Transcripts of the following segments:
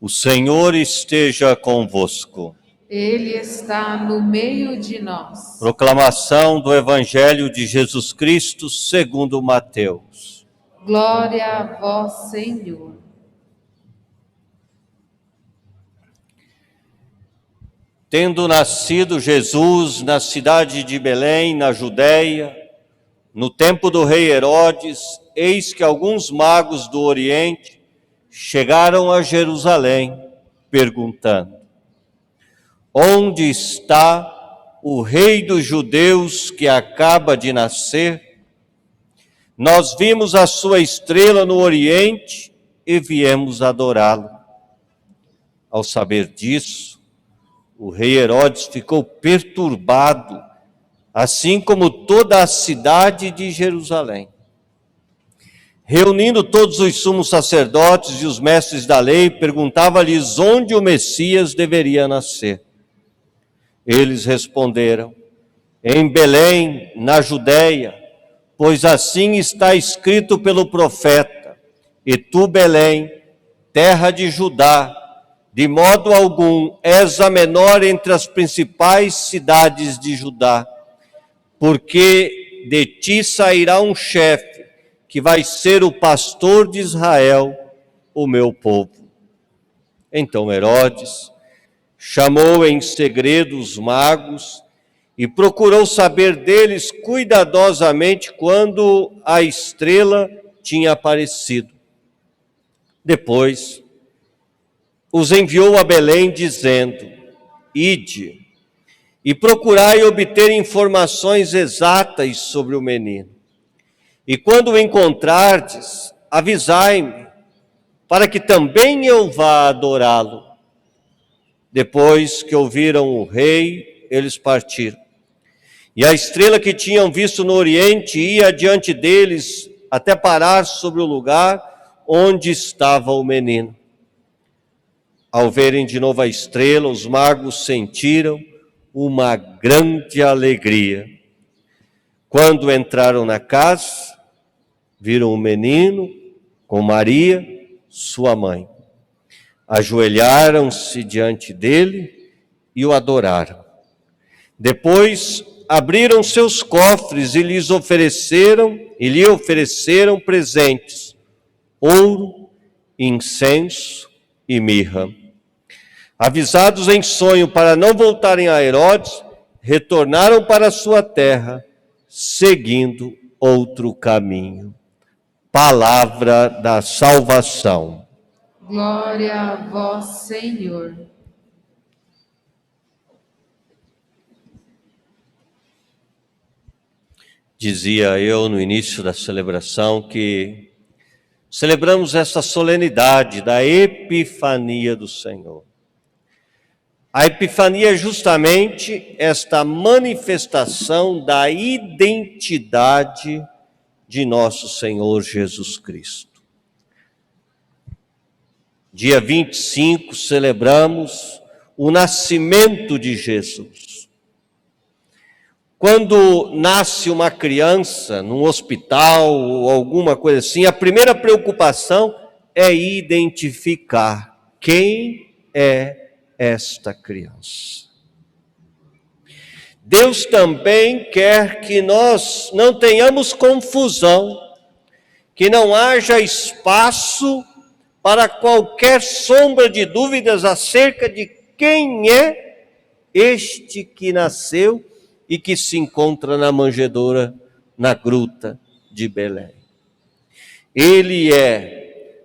O Senhor esteja convosco. Ele está no meio de nós. Proclamação do Evangelho de Jesus Cristo segundo Mateus. Glória a vós, Senhor. Tendo nascido Jesus na cidade de Belém, na Judéia, no tempo do rei Herodes, eis que alguns magos do Oriente chegaram a Jerusalém, perguntando: onde está o rei dos judeus que acaba de nascer? Nós vimos a sua estrela no Oriente e viemos adorá-lo. Ao saber disso, o rei Herodes ficou perturbado, assim como toda a cidade de Jerusalém. Reunindo todos os sumos sacerdotes e os mestres da lei, perguntava-lhes onde o Messias deveria nascer. Eles responderam: em Belém, na Judéia, pois assim está escrito pelo profeta: e tu, Belém, terra de Judá, de modo algum és a menor entre as principais cidades de Judá, porque de ti sairá um chefe, que vai ser o pastor de Israel, o meu povo. Então Herodes chamou em segredo os magos e procurou saber deles cuidadosamente quando a estrela tinha aparecido. Depois os enviou a Belém, dizendo: ide e procurai obter informações exatas sobre o menino. E quando o encontrardes, avisai-me, para que também eu vá adorá-lo. Depois que ouviram o rei, eles partiram. E a estrela que tinham visto no Oriente ia adiante deles até parar sobre o lugar onde estava o menino. Ao verem de novo a estrela, os magos sentiram uma grande alegria. Quando entraram na casa, viram o menino com Maria, sua mãe. Ajoelharam-se diante dele e o adoraram. Depois abriram seus cofres e lhe ofereceram presentes: ouro, incenso e mirra. Avisados em sonho para não voltarem a Herodes, retornaram para sua terra, seguindo outro caminho. Palavra da salvação. Glória a vós, Senhor. Dizia eu no início da celebração que celebramos essa solenidade da Epifania do Senhor. A Epifania é justamente esta manifestação da identidade de nosso Senhor Jesus Cristo. Dia 25 celebramos o nascimento de Jesus. Quando nasce uma criança num hospital ou alguma coisa assim, a primeira preocupação é identificar quem é esta criança. Deus também quer que nós não tenhamos confusão, que não haja espaço para qualquer sombra de dúvidas acerca de quem é este que nasceu e que se encontra na manjedoura, na gruta de Belém. Ele é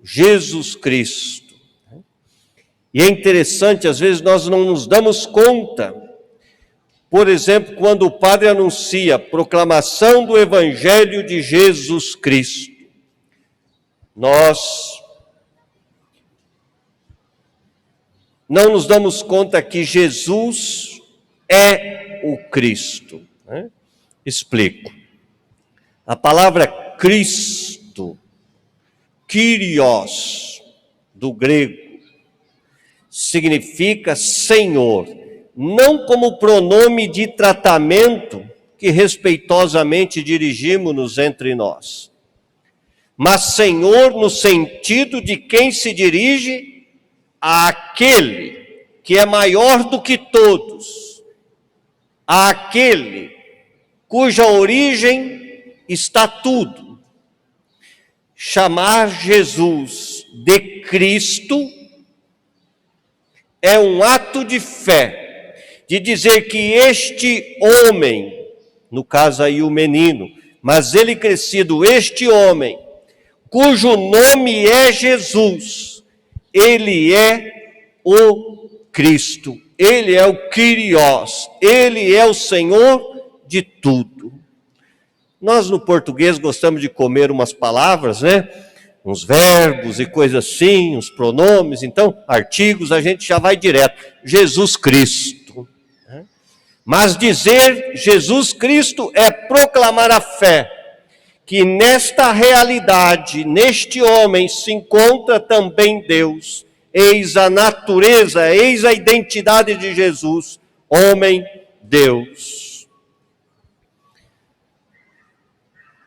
Jesus Cristo. E é interessante, às vezes nós não nos damos conta. Por exemplo, quando o padre anuncia a proclamação do Evangelho de Jesus Cristo, nós não nos damos conta que Jesus é o Cristo. Explico. A palavra Cristo, Kyrios, do grego, significa Senhor, não como pronome de tratamento que respeitosamente dirigimos-nos entre nós, mas Senhor no sentido de quem se dirige àquele que é maior do que todos, àquele cuja origem está tudo. Chamar Jesus de Cristo é um ato de fé, de dizer que este homem, no caso aí o menino, mas ele crescido, este homem, cujo nome é Jesus, ele é o Cristo, ele é o Kyrios, ele é o Senhor de tudo. Nós no português gostamos de comer umas palavras, né? Uns verbos e coisas assim, uns pronomes, então artigos a gente já vai direto, Jesus Cristo. Mas dizer Jesus Cristo é proclamar a fé, que nesta realidade, neste homem se encontra também Deus. Eis a natureza, eis a identidade de Jesus, homem, Deus.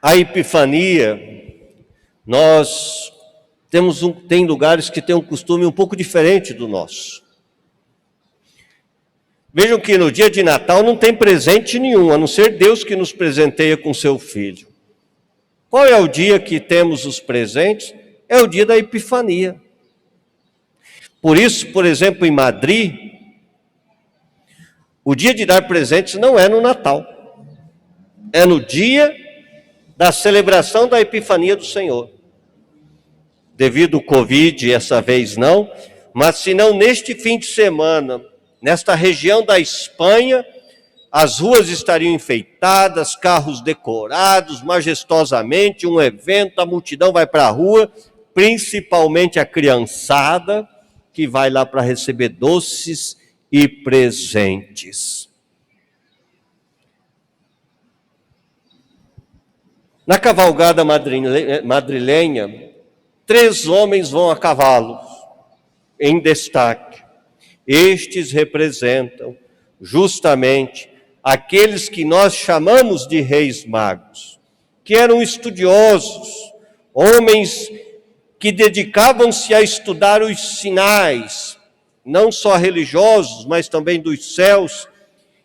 A Epifania, tem lugares que tem um costume um pouco diferente do nosso. Vejam que no dia de Natal não tem presente nenhum, a não ser Deus que nos presenteia com seu Filho. Qual é o dia que temos os presentes? É o dia da Epifania. Por isso, por exemplo, em Madrid, o dia de dar presentes não é no Natal. É no dia da celebração da Epifania do Senhor. Devido ao Covid, essa vez não, mas se não neste fim de semana, nesta região da Espanha, as ruas estariam enfeitadas, carros decorados majestosamente, um evento, a multidão vai para a rua, principalmente a criançada, que vai lá para receber doces e presentes. Na cavalgada madrilenha, 3 homens vão a cavalo, em destaque. Estes representam justamente aqueles que nós chamamos de reis magos, que eram estudiosos, homens que dedicavam-se a estudar os sinais, não só religiosos, mas também dos céus,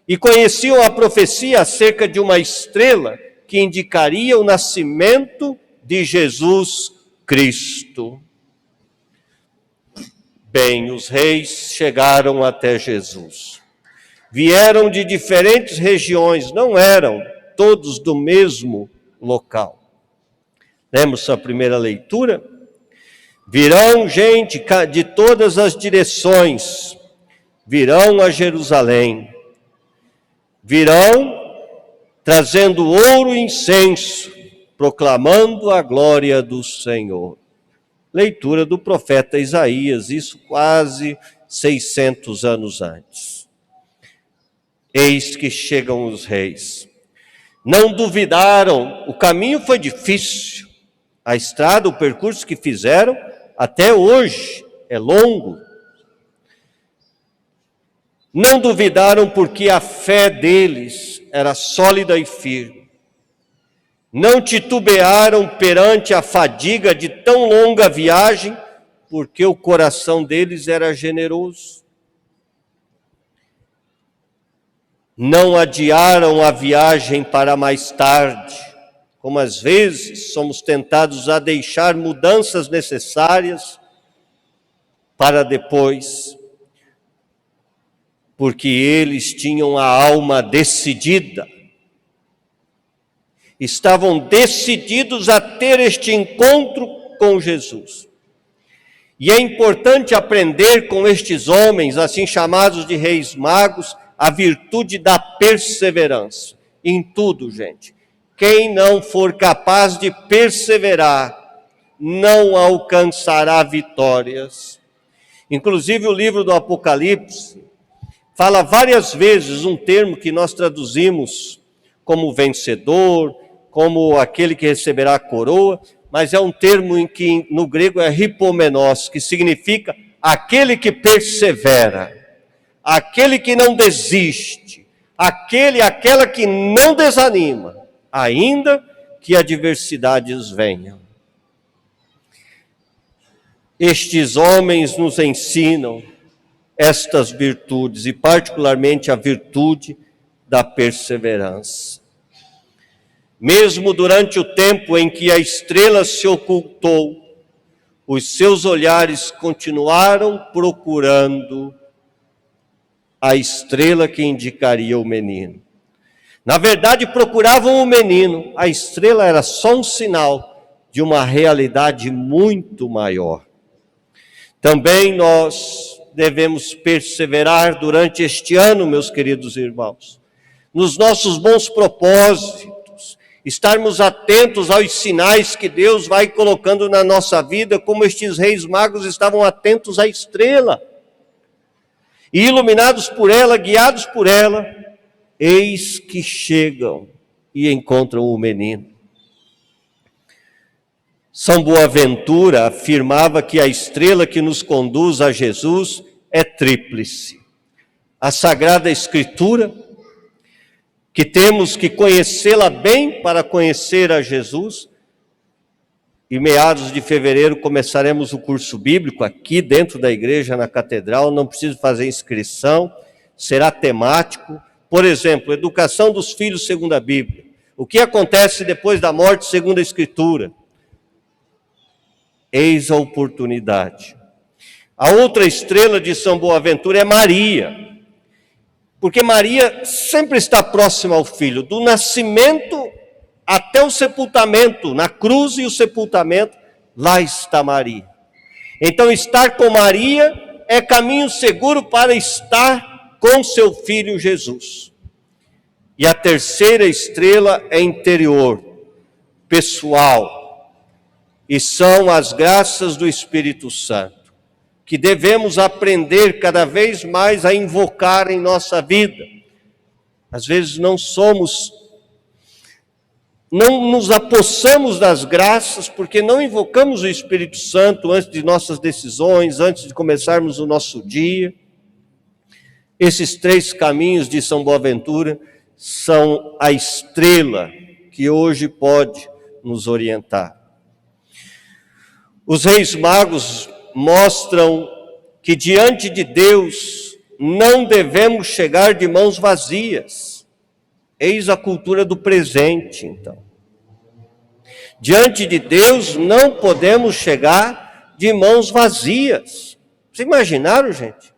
e conheciam a profecia acerca de uma estrela que indicaria o nascimento de Jesus Cristo. Bem, os reis chegaram até Jesus. Vieram de diferentes regiões, não eram todos do mesmo local. Lemos a primeira leitura? Virão gente de todas as direções, virão a Jerusalém, virão trazendo ouro e incenso, proclamando a glória do Senhor. Leitura do profeta Isaías, isso quase 600 anos antes. Eis que chegam os reis. Não duvidaram, o caminho foi difícil, a estrada, o percurso que fizeram, até hoje é longo. Não duvidaram porque a fé deles era sólida e firme. Não titubearam perante a fadiga de tão longa viagem, porque o coração deles era generoso. Não adiaram a viagem para mais tarde, como às vezes somos tentados a deixar mudanças necessárias para depois, porque eles tinham a alma decidida, estavam decididos a ter este encontro com Jesus. E é importante aprender com estes homens, assim chamados de reis magos, a virtude da perseverança. Em tudo, gente. Quem não for capaz de perseverar, não alcançará vitórias. Inclusive o livro do Apocalipse fala várias vezes um termo que nós traduzimos como vencedor, como aquele que receberá a coroa, mas é um termo em que no grego é hipomenos, que significa aquele que persevera, aquele que não desiste, aquela que não desanima, ainda que adversidades venham. Estes homens nos ensinam estas virtudes, e particularmente a virtude da perseverança. Mesmo durante o tempo em que a estrela se ocultou, os seus olhares continuaram procurando a estrela que indicaria o menino. Na verdade, procuravam o menino, a estrela era só um sinal de uma realidade muito maior. Também nós devemos perseverar durante este ano, meus queridos irmãos, nos nossos bons propósitos, estarmos atentos aos sinais que Deus vai colocando na nossa vida, como estes reis magos estavam atentos à estrela. E iluminados por ela, guiados por ela, eis que chegam e encontram o menino. São Boaventura afirmava que a estrela que nos conduz a Jesus é tríplice. A Sagrada Escritura, que temos que conhecê-la bem para conhecer a Jesus. Em meados de fevereiro começaremos o curso bíblico aqui dentro da igreja, na catedral, não precisa fazer inscrição, será temático. Por exemplo, educação dos filhos segundo a Bíblia. O que acontece depois da morte segundo a Escritura? Eis a oportunidade. A outra estrela de São Boaventura é Maria, porque Maria sempre está próxima ao Filho, do nascimento até o sepultamento, na cruz e o sepultamento, lá está Maria. Então estar com Maria é caminho seguro para estar com seu Filho Jesus. E a terceira estrela é interior, pessoal, e são as graças do Espírito Santo, que devemos aprender cada vez mais a invocar em nossa vida. Às vezes não nos apossamos das graças porque não invocamos o Espírito Santo antes de nossas decisões, antes de começarmos o nosso dia. Esses três caminhos de São Boaventura são a estrela que hoje pode nos orientar. Os reis magos mostram que diante de Deus não devemos chegar de mãos vazias. Eis a cultura do presente, então. Diante de Deus não podemos chegar de mãos vazias. Vocês imaginaram, gente?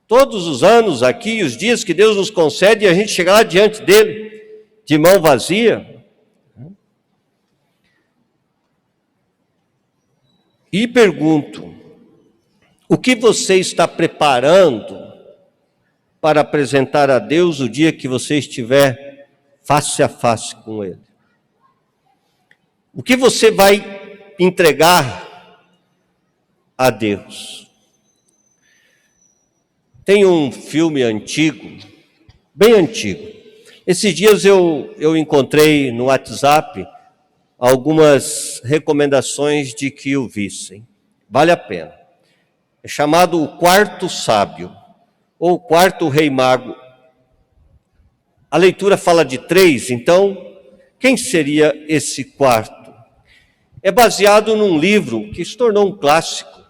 Todos os anos aqui, os dias que Deus nos concede, a gente chegar lá diante dele de mão vazia. E pergunto, o que você está preparando para apresentar a Deus o dia que você estiver face a face com Ele? O que você vai entregar a Deus? Tem um filme antigo, bem antigo. Esses dias eu encontrei no WhatsApp algumas recomendações de que o vissem. Vale a pena. É chamado O Quarto Sábio, ou O Quarto Rei Mago. A leitura fala de 3, então, quem seria esse quarto? É baseado num livro que se tornou um clássico,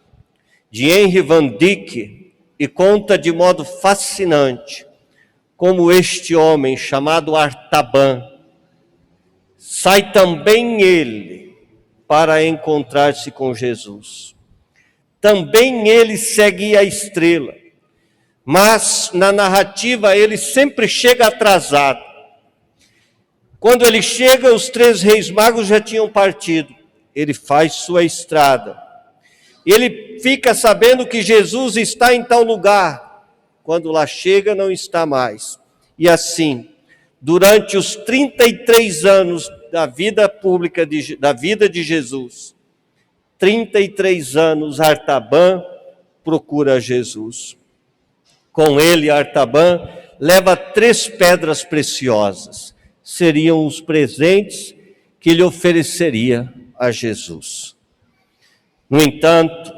de Henry Van Dyck, e conta de modo fascinante como este homem, chamado Artaban, sai também ele para encontrar-se com Jesus. Também ele segue a estrela, mas na narrativa ele sempre chega atrasado. Quando ele chega, os 3 reis magos já tinham partido. Ele faz sua estrada. Ele fica sabendo que Jesus está em tal lugar. Quando lá chega, não está mais. E assim, durante os 33 anos da vida pública, da vida de Jesus, 33 anos, Artaban procura Jesus. Com ele, Artaban leva 3 pedras preciosas. Seriam os presentes que ele ofereceria a Jesus. No entanto,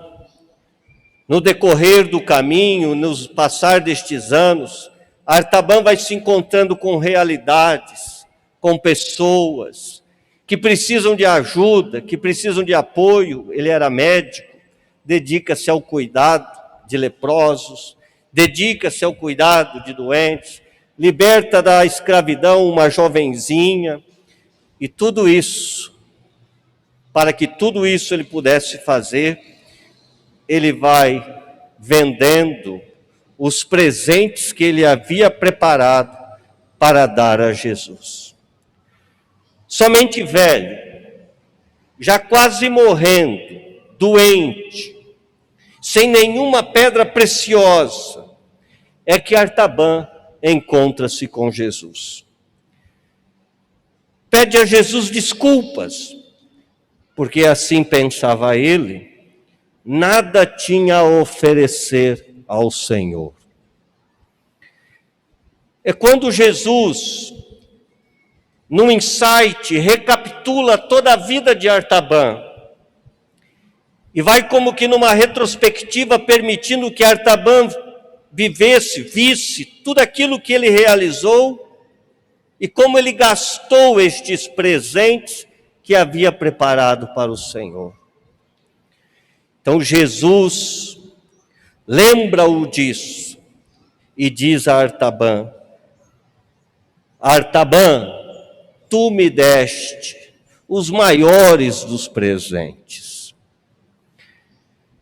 no decorrer do caminho, no passar destes anos, Artaban vai se encontrando com realidades, com pessoas que precisam de ajuda, que precisam de apoio. Ele era médico, dedica-se ao cuidado de leprosos, dedica-se ao cuidado de doentes, liberta da escravidão uma jovenzinha, e tudo isso, para que tudo isso ele pudesse fazer, ele vai vendendo os presentes que ele havia preparado para dar a Jesus. Somente velho, já quase morrendo, doente, sem nenhuma pedra preciosa, é que Artaban encontra-se com Jesus. Pede a Jesus desculpas, porque assim pensava ele, nada tinha a oferecer ao Senhor. É quando Jesus, num insight, recapitula toda a vida de Artaban e vai como que numa retrospectiva permitindo que Artaban visse tudo aquilo que ele realizou e como ele gastou estes presentes que havia preparado para o Senhor. Então Jesus lembra-o disso e diz a Artaban: Artaban, tu me deste os maiores dos presentes.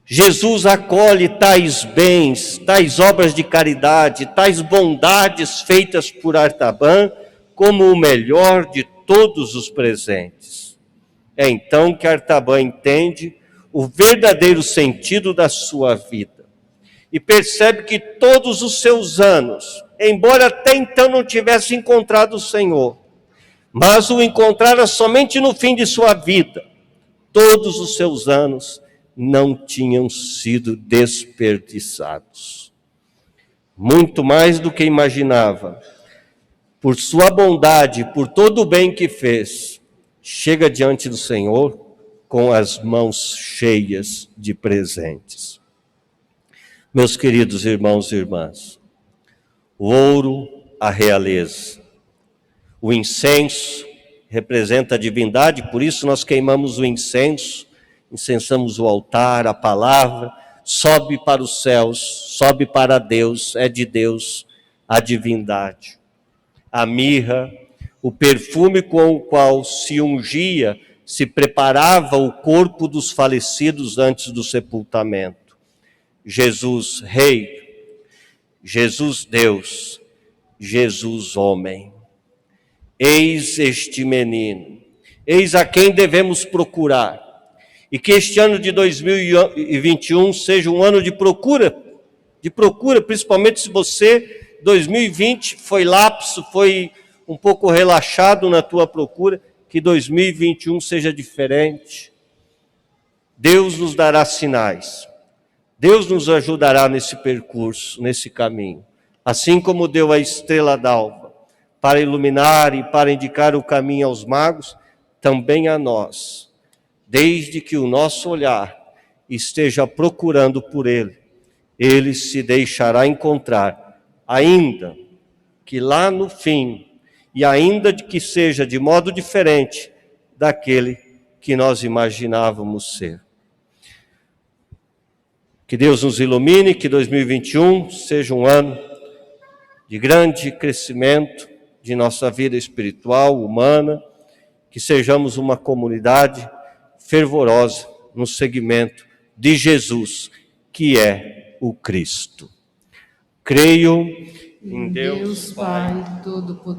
Jesus acolhe tais bens, tais obras de caridade, tais bondades feitas por Artaban como o melhor de todos os presentes. É então que Artaban entende o verdadeiro sentido da sua vida e percebe que todos os seus anos, embora até então não tivesse encontrado o Senhor, mas o encontrara somente no fim de sua vida, todos os seus anos não tinham sido desperdiçados. Muito mais do que imaginava, por sua bondade, por todo o bem que fez, chega diante do Senhor com as mãos cheias de presentes. Meus queridos irmãos e irmãs, o ouro, a realeza, o incenso representa a divindade, por isso nós queimamos o incenso, incensamos o altar, a palavra, sobe para os céus, sobe para Deus, é de Deus a divindade. A mirra, o perfume com o qual se ungia, se preparava o corpo dos falecidos antes do sepultamento. Jesus Rei, Jesus Deus, Jesus Homem. Eis este menino, eis a quem devemos procurar. E que este ano de 2021 seja um ano de procura, principalmente se você, 2020, foi lapso, foi um pouco relaxado na tua procura, que 2021 seja diferente. Deus nos dará sinais, Deus nos ajudará nesse percurso, nesse caminho, assim como deu a estrela d'alva, para iluminar e para indicar o caminho aos magos, também a nós, desde que o nosso olhar esteja procurando por Ele, Ele se deixará encontrar, ainda que lá no fim, e ainda que seja de modo diferente daquele que nós imaginávamos ser. Que Deus nos ilumine, que 2021 seja um ano de grande crescimento de nossa vida espiritual, humana, que sejamos uma comunidade fervorosa no seguimento de Jesus, que é o Cristo. Creio em Deus Pai Todo-Poderoso,